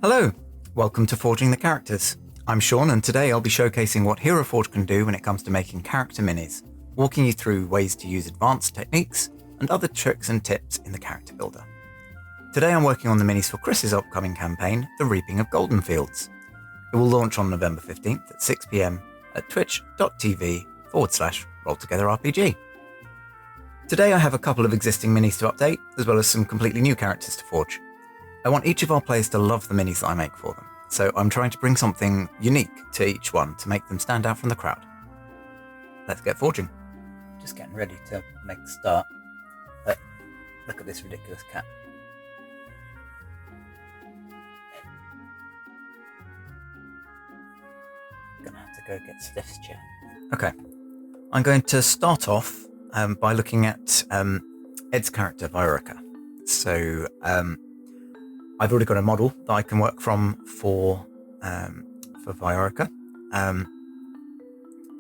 Hello, welcome to Forging the Characters. I'm Shaun, and today I'll be showcasing what Hero Forge can do when it comes to making character minis, walking you through ways to use advanced techniques and other tricks and tips in the character builder. Today I'm working on the minis for Chris's upcoming campaign, The Reaping of Goldenfields. It will launch on November 15th at 6 PM at twitch.tv/RollTogetherRPG. Today I have a couple of existing minis to update, as well as some completely new characters to forge. I want each of our players to love the minis that I make for them, so I'm trying to bring something unique to each one to make them stand out from the crowd. Let's get forging. Just getting ready to make the start, but look at this ridiculous cat. Gonna have to go get Steph's chair. Okay, I'm going to start off by looking at Ed's character, Viorica. So I've already got a model that I can work from for Viorica, and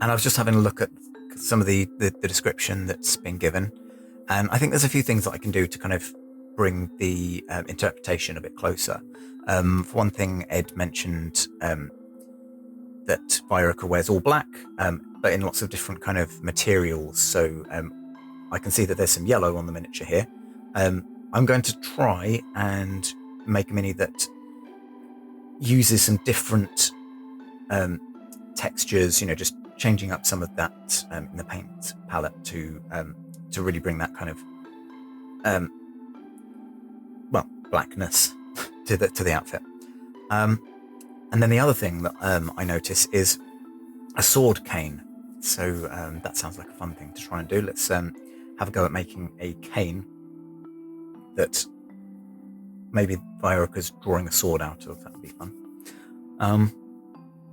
I was just having a look at some of the description that's been given, and I think there's a few things that I can do to kind of bring the interpretation a bit closer. For one thing, Ed mentioned that Viorica wears all black, but in lots of different kind of materials, so I can see that there's some yellow on the miniature here. I'm going to try and make a mini that uses some different textures, just changing up some of that in the paint palette to really bring that kind of blackness to the outfit. And then the other thing that I notice is a sword cane. So that sounds like a fun thing to try and do. Let's have a go at making a cane that maybe Viorica's drawing a sword out of. That would be fun.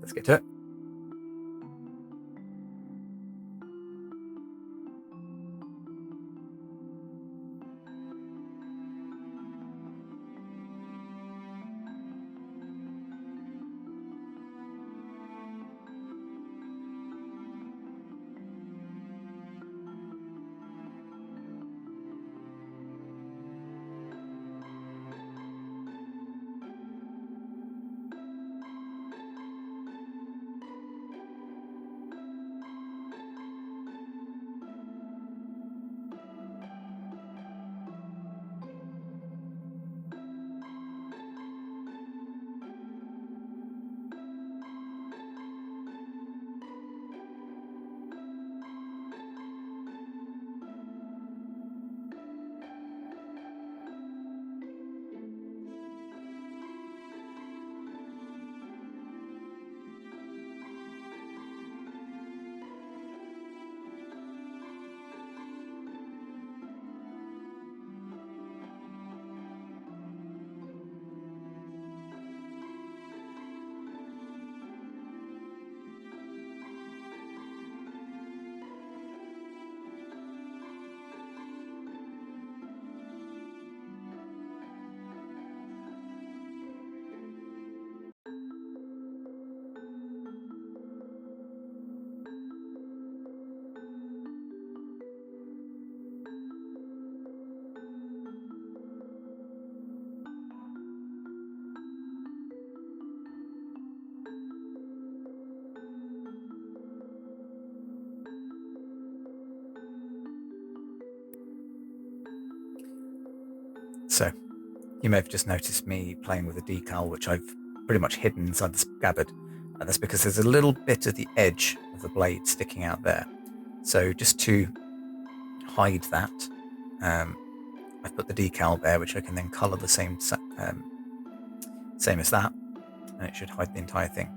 Let's get to it. So, you may have just noticed me playing with a decal, which I've pretty much hidden inside the scabbard. And that's because there's a little bit at the edge of the blade sticking out there. So just to hide that, I've put the decal there, which I can then colour the same as that, and it should hide the entire thing.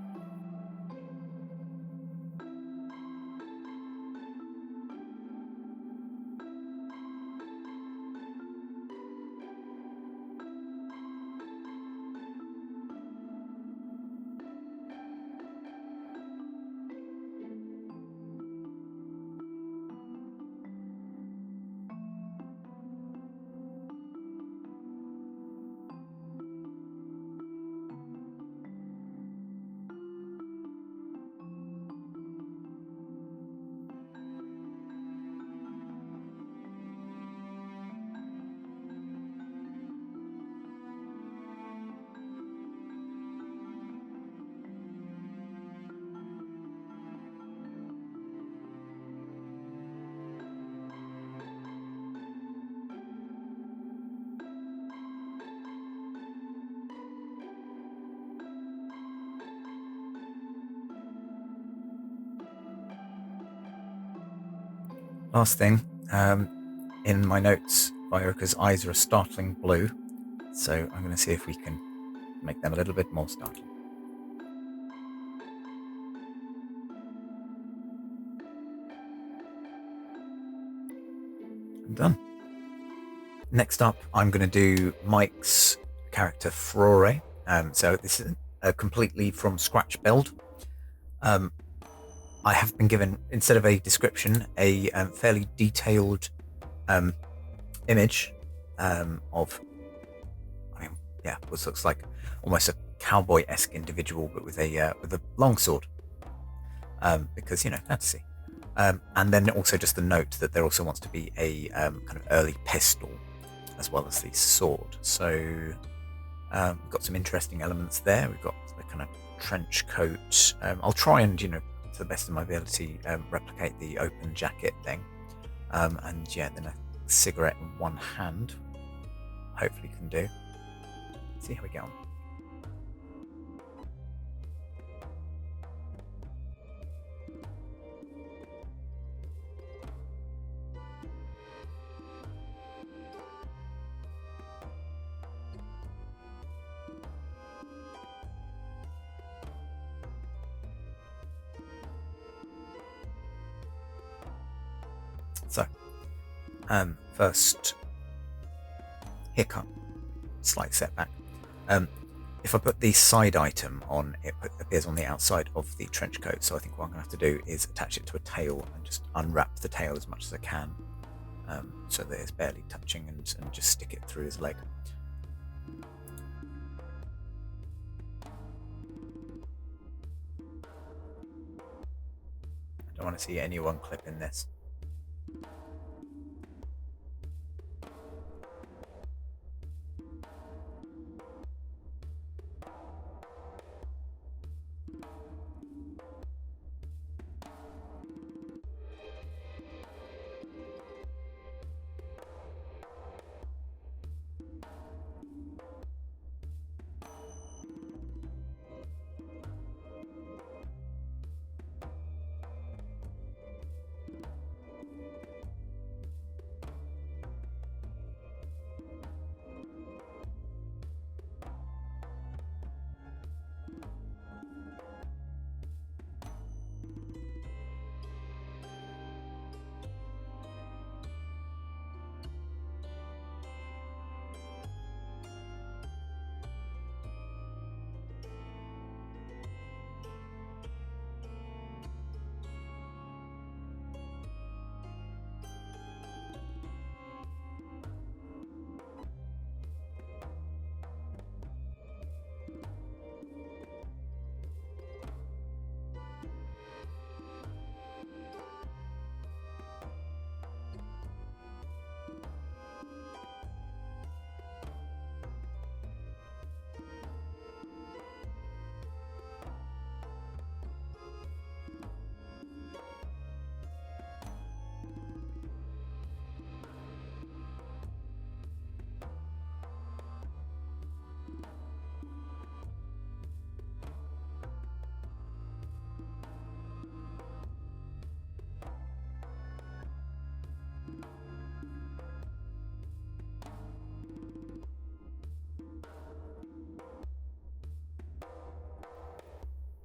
Last thing, in my notes, Viorica's eyes are a startling blue, so I'm going to see if we can make them a little bit more startling. I'm done. Next up, I'm going to do Mike's character Frore. So this is a completely from scratch build. I have been given, instead of a description, a fairly detailed image of, what looks like almost a cowboy-esque individual, but with a longsword, because fantasy. And then also just the note that there also wants to be a kind of early pistol as well as the sword. So we've got some interesting elements there. We've got the kind of trench coat. I'll try and, to the best of my ability, replicate the open jacket thing. And then a cigarette in one hand. Hopefully can do. See how we get on. So, first hiccup, slight setback. If I put the side item on, it appears on the outside of the trench coat. So I think what I'm going to have to do is attach it to a tail and just unwrap the tail as much as I can, so that it's barely touching, and just stick it through his leg. I don't want to see anyone clipping this.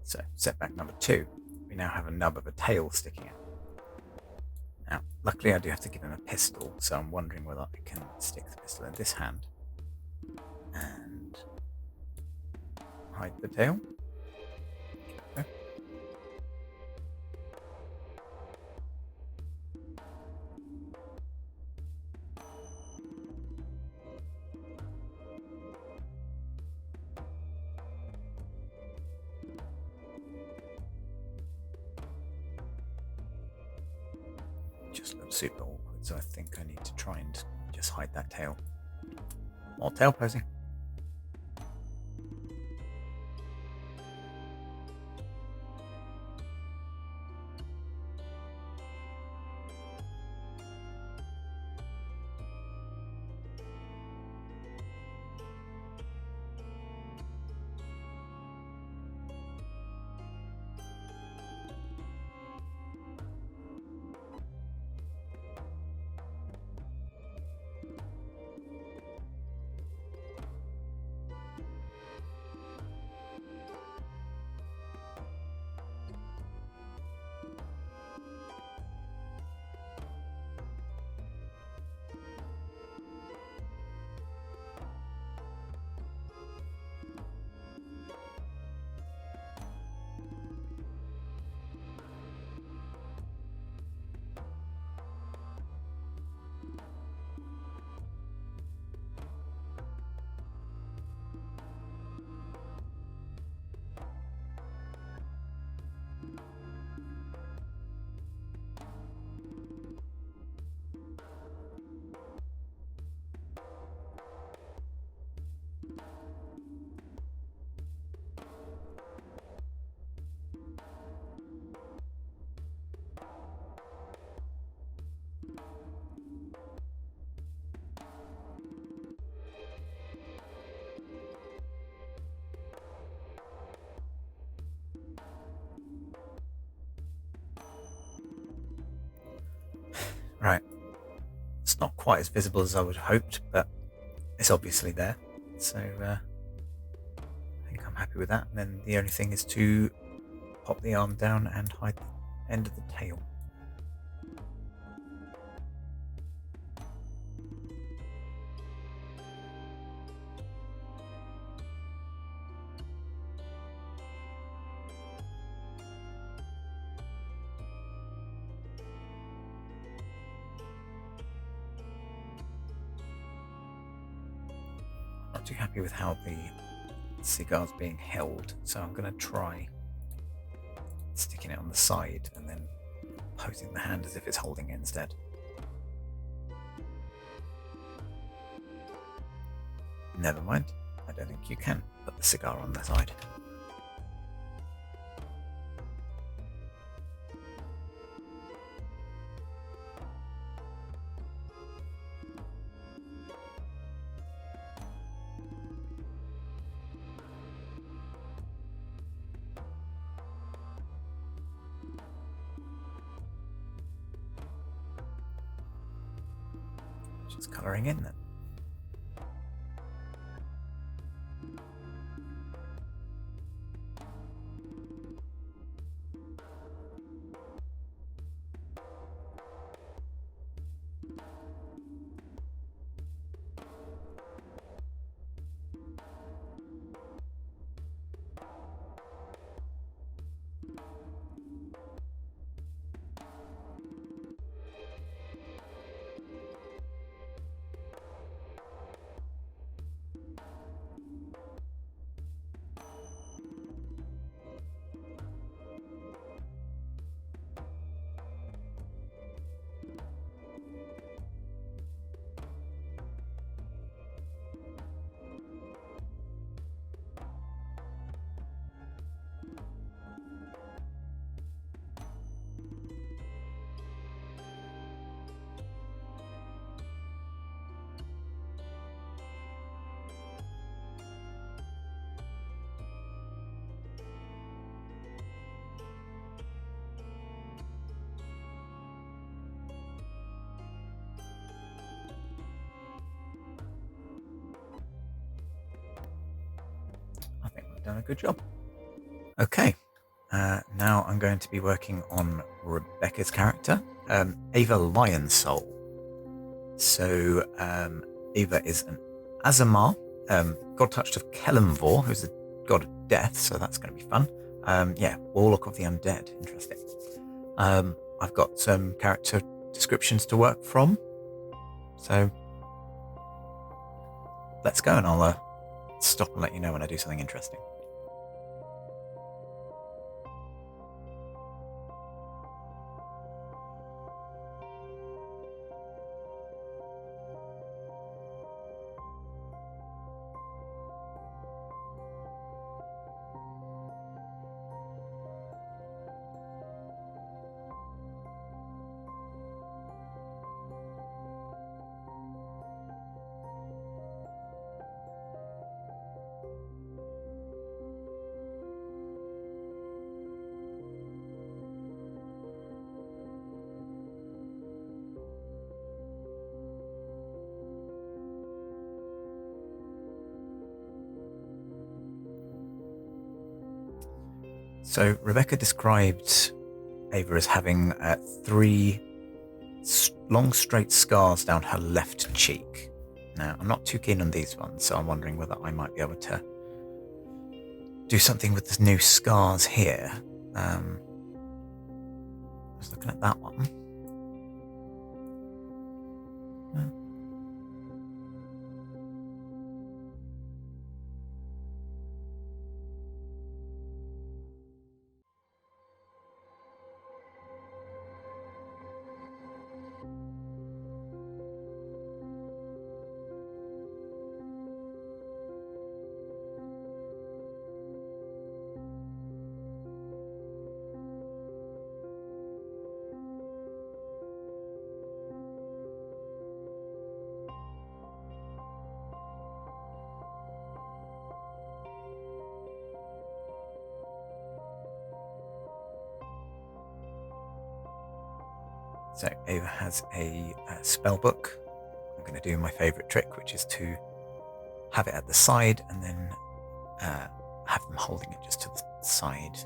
So, setback number 2, we now have a nub of a tail sticking out. Now, luckily I do have to give him a pistol, so I'm wondering whether I can stick the pistol in this hand and hide the tail. Okay. Just looks super awkward, so I think I need to try and just hide that tail. More tail posing. not quite as visible as I would have hoped, but it's obviously there. So I think I'm happy with that. And then the only thing is to pop the arm down and hide the end of the tail. Not too happy with how the cigar's being held, so I'm going to try sticking it on the side and then posing the hand as if it's holding it instead. Never mind, I don't think you can put the cigar on the side. Just colouring in then. I think we've done a good job. Okay, now I'm going to be working on Rebecca's character, Ava Lionsoul. So Ava is an Azamar, god touched of Kelemvor, who's the god of death, so that's going to be fun. Yeah, Warlock of the Undead, interesting. I've got some character descriptions to work from, so let's go and I'll stop and let you know when I do something interesting. So Rebecca described Ava as having 3 long straight scars down her left cheek. Now, I'm not too keen on these ones, so I'm wondering whether I might be able to do something with the new scars here. I was looking at that one. So Ava has a spell book I'm going to do my favourite trick, which is to have it at the side and then have them holding it just to the side.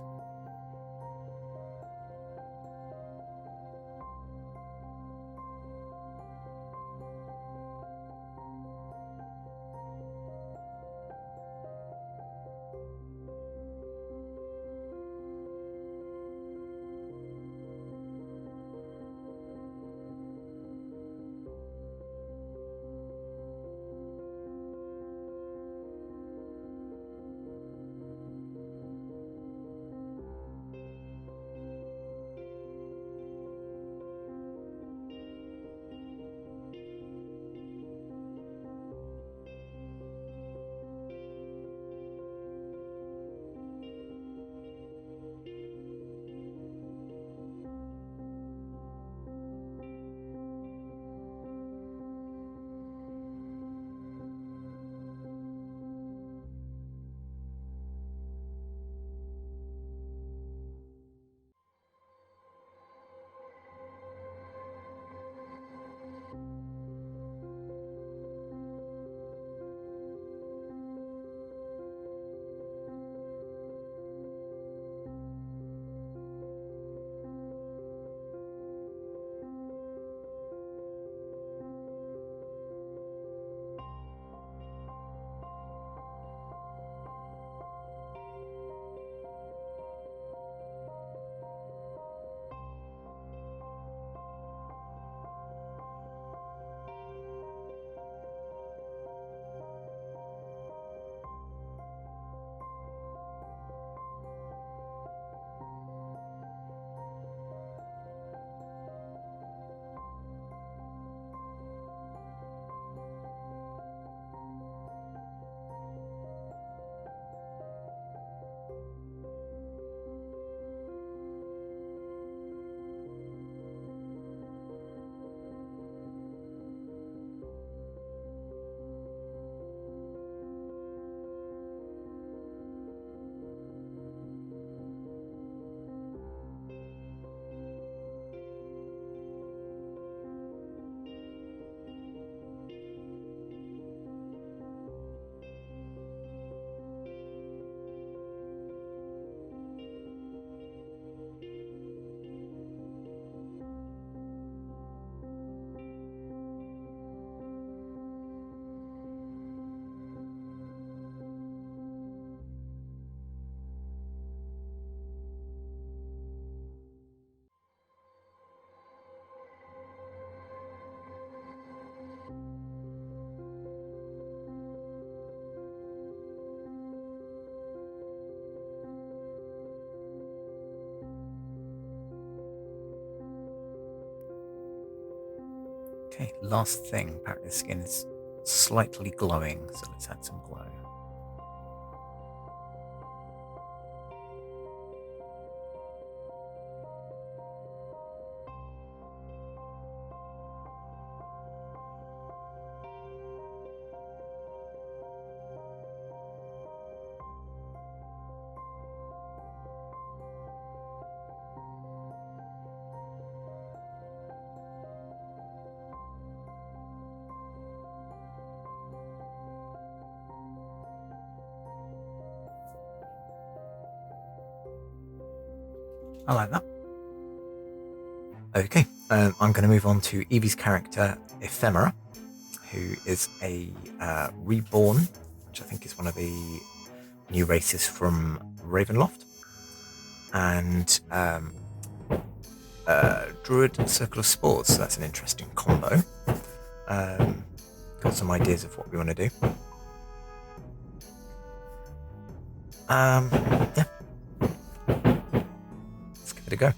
Okay, last thing. Apparently the skin is slightly glowing, so let's add some glow. I like that. Okay, I'm going to move on to Evie's character, Ephemera, who is a reborn, which I think is one of the new races from Ravenloft, and Druid Circle of Spores, so that's an interesting combo. Got some ideas of what we want to do. Yeah. Let's give it a go.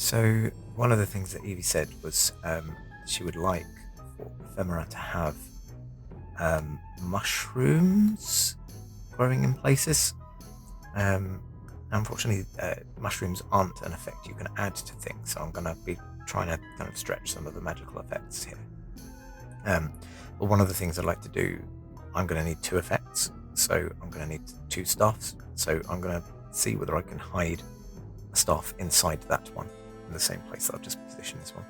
So one of the things that Evie said was she would like for Ephemera to have mushrooms growing in places. Unfortunately, mushrooms aren't an effect you can add to things, so I'm going to be trying to kind of stretch some of the magical effects here. But one of the things I'd like to do, I'm going to need 2 effects, so I'm going to need 2 staffs. So I'm going to see whether I can hide a staff inside that one, in the same place that I've just positioned this one.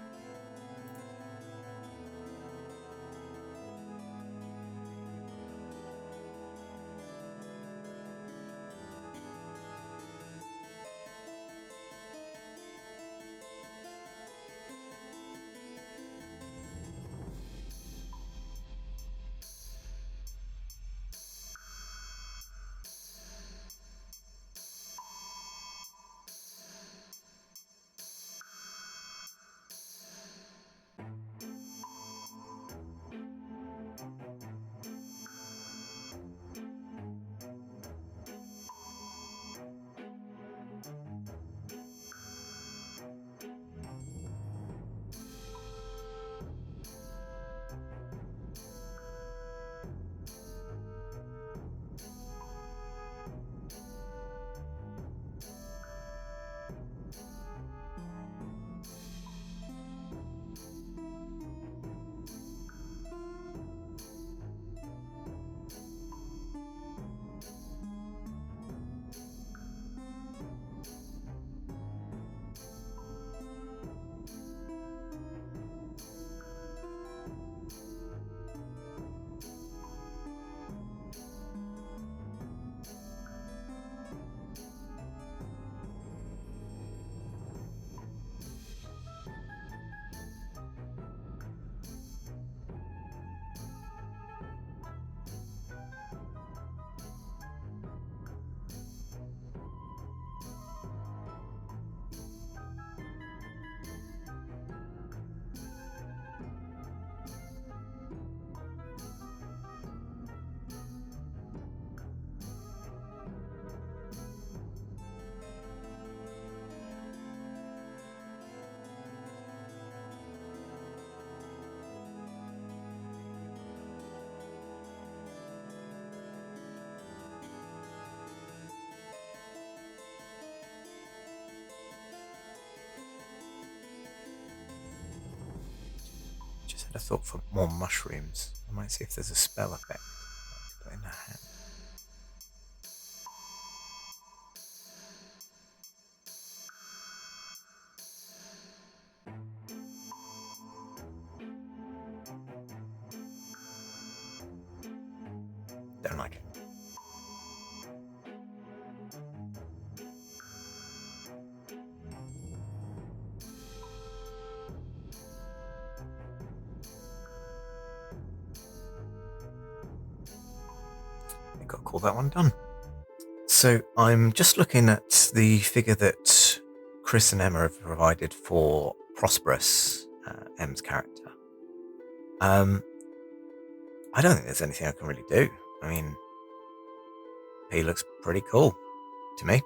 Just had a thought for more mushrooms. I might see if there's a spell effect I could put in her hand. Don't like it. I got to call that one done. So I'm just looking at the figure that Chris and Emma have provided for Prosp'rus, M's character. I don't think there's anything I can really do. I mean, he looks pretty cool to me.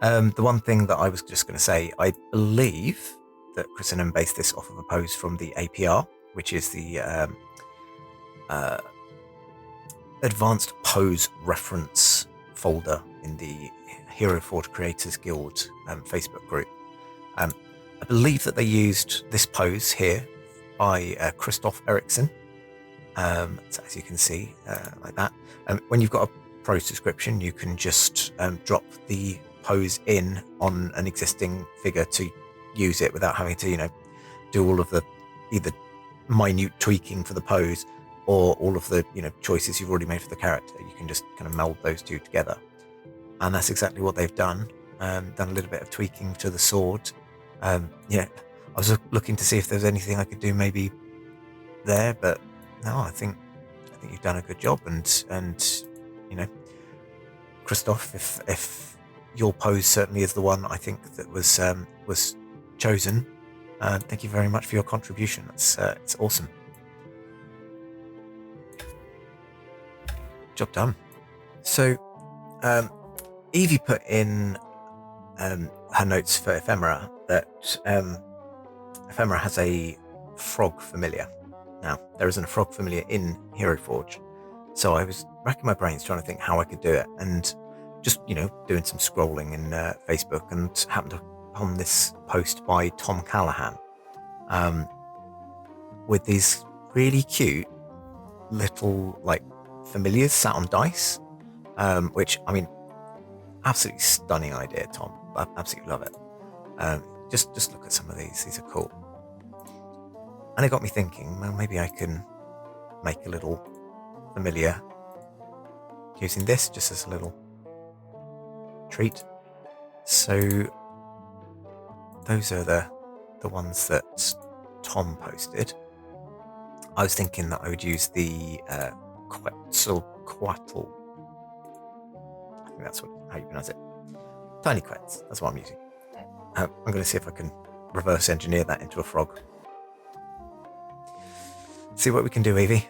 The one thing that I was just going to say, I believe that Chris and Em based this off of a pose from the APR, which is the Advanced Pose Reference folder in the Hero Forge Creators Guild Facebook group. I believe that they used this pose here by Christoph Eriksson. So as you can see, like that. When you've got a prose description, you can just drop the pose in on an existing figure to use it without having to, do all of the either minute tweaking for the pose or all of the, choices you've already made for the character. You can just kind of meld those two together. And that's exactly what they've done. Done a little bit of tweaking to the sword. I was looking to see if there's anything I could do maybe there, but no, I think you've done a good job. And Christoph, if your pose certainly is the one I think that was chosen, thank you very much for your contribution. It's awesome. Job done. So Evie put in a her notes for Ephemera that Ephemera has a frog familiar. Now, there isn't a frog familiar in Hero Forge, so I was racking my brains trying to think how I could do it, and just, doing some scrolling in Facebook, and happened upon this post by Tom Callahan with these really cute little, familiars sat on dice, which, absolutely stunning idea, Tom. I absolutely love it. Just look at some of these. These are cool. And it got me thinking, well, maybe I can make a little familiar using this just as a little treat. So those are the ones that Tom posted. I was thinking that I would use the Quetzalcoatl. I think that's how you pronounce it. Tiny Quetz. That's what I'm using. I'm going to see if I can reverse engineer that into a frog. See what we can do, Evie.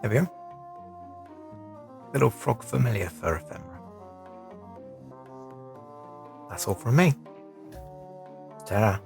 There we go. Little frog familiar for Ephemera. That's all from me. Ta-da.